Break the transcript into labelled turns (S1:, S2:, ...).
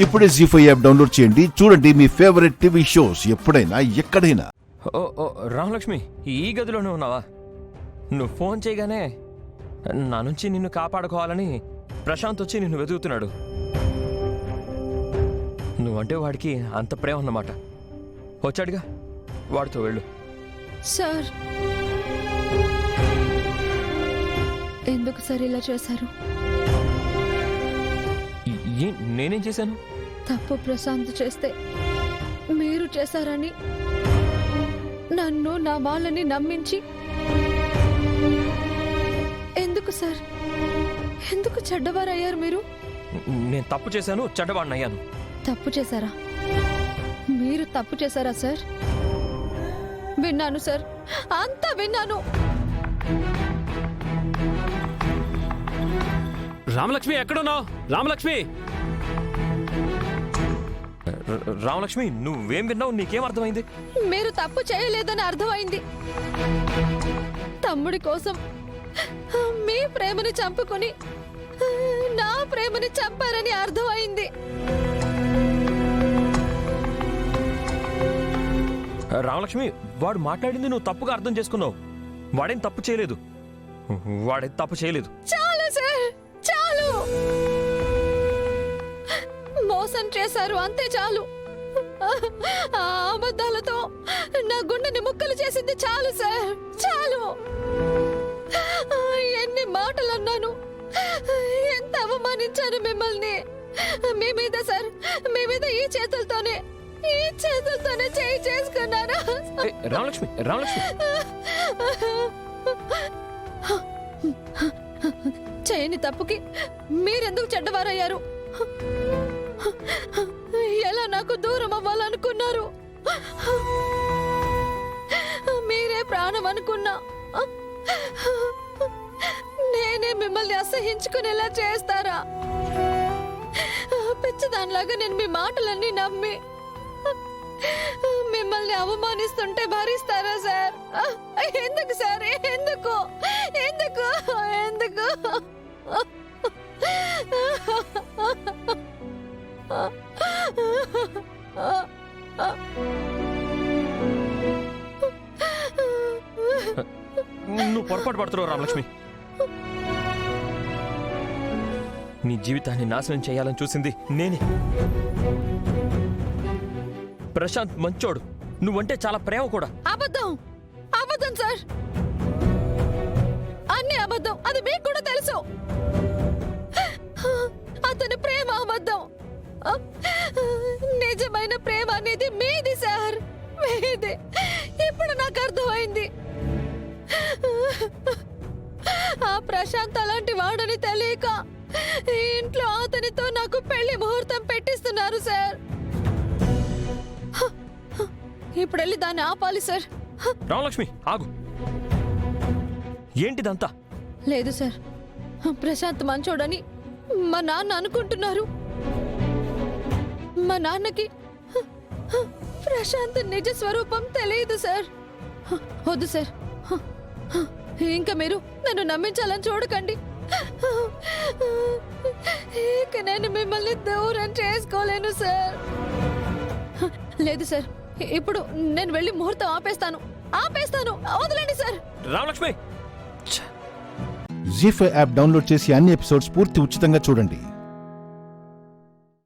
S1: ఇప్పుడే జీ5 app download చేయండి. చూడండి మీ ఫేవరెట్ టీవీ షోస్ ఎప్పుడైనా ఎక్కడైనా.
S2: ఓ రామలక్ష్మి, ఈ గదిలోనే ఉన్నావా? నువ్వు ఫోన్ చేయగానే నా నుంచి నిన్ను కాపాడుకోవాలని ప్రశాంత్ వచ్చి నిన్ను వెతుకుతున్నాడు. నువ్వంటే వాడికి అంత ప్రేమ అన్నమాట. వచ్చాడుగా, వాడితో వెళ్ళు.
S3: సార్, ఎందుకు సార్ ఇలా చేశారు?
S2: నేనేం చేశాను?
S3: తప్పు ప్రశాంత్ చేస్తే మీరు చేశారని నన్ను, నా వాళ్ళని నమ్మించి ఎందుకు సార్, ఎందుకు చెడ్డవారయ్యారు మీరు?
S2: నేను తప్పు చేశాను, చెడ్డవాడిని అయ్యాను.
S3: తప్పు చేశారా? మీరు తప్పు చేశారా సార్? విన్నాను సార్, అంతా విన్నాను.
S4: రామలక్ష్మి, ఎక్కడున్నావు? రామలక్ష్మి,
S2: రామలక్ష్మి, నువ్వేం విన్నావు? నీకేం అర్థమైంది?
S3: మీరు తప్పు చేయలేదని అర్థమైంది. తమ్ముడి కోసం మీ ప్రేమని చంపుకుని నా ప్రేమని చంపారని అర్థమైంది.
S2: రామలక్ష్మి, వాడు మాట్లాడింది నువ్వు తప్పుగా అర్థం చేసుకున్నావు. వాడేం తప్పు చేయలేదు.
S3: చాలు సార్, చాలు. మోసం చేశారు, అంతే చాలు. ఆ అబద్ధాలతో నా గుండెని ముక్కలు చేసింది చాలు సార్, చాలు. ఎన్ని మాటలు అన్నాను, ఎంత అవమానించాను మిమ్మల్ని. మీ మీద సార్, మీ మీద ఈ చేతులతోనే చేయి చేసుకున్నారా?
S2: రామలక్ష్మి,
S3: చేయని తప్పుకి మీరెందుకు చెడ్డవారయ్యారు? ఎలా నాకు దూరం అవ్వాలనుకున్నారు? మీరే ప్రాణం అనుకున్నా నేనే మిమ్మల్ని అసహించుకునేలా చేస్తారా? పిచ్చిదానిలాగా నేను మీ మాటలన్నీ నమ్మి మిమ్మల్ని అవమానిస్తుంటే భరిస్తారా సార్? ఎందుకు సార్, ఎందుకు ఎందుకు ఎందుకు?
S2: నువ్వు పొరపాటు పడుతున్నావు రామలక్ష్మి. నీ జీవితాన్ని నాశనం చేయాలని చూసింది నేనే. ప్రశాంత్ మంచోడు, నువ్వంటే చాలా ప్రేమ కూడా.
S3: అబద్ధం, అబద్ధం సార్, అన్ని అబద్ధం. అది మీకు కూడా తెలుసు. అతని ప్రేమ అబద్ధం. నిజమైన ప్రేమ అనేది మీది సార్, మీది. ఇప్పుడు నాకు అర్థమైంది. ఆ ప్రశాంత్ అలాంటి వాడని తెలియక ఇంట్లో అతనితో నాకు పెళ్లి ముహూర్తం పెట్టిస్తున్నారు సార్. ఇప్పుడు వెళ్ళి దాన్ని ఆపాలి సార్.
S2: రామలక్ష్మి, ఆగు. ఏంటిదంతా?
S3: లేదు సార్, ప్రశాంత్ మంచోడని మా నాన్న అనుకుంటున్నారు. మా నాన్నకి ప్రశాంత్ నిజ స్వరూపం తెలియదు సార్. వద్దు సార్, ఇంకా మీరు నన్ను నమ్మించాలని చూడకండి. ఇక నేను మిమ్మల్ని దూరం చేసుకోలేను సార్. లేదు సార్, ఇప్పుడు నేను వెళ్ళి ముహూర్తం ఆపేస్తాను. వదలండి సార్.
S2: రామలక్ష్మి,
S1: జీ5 యాప్ డౌన్లోడ్ చేసి అన్ని ఎపిసోడ్స్ పూర్తి ఉచితంగా చూడండి.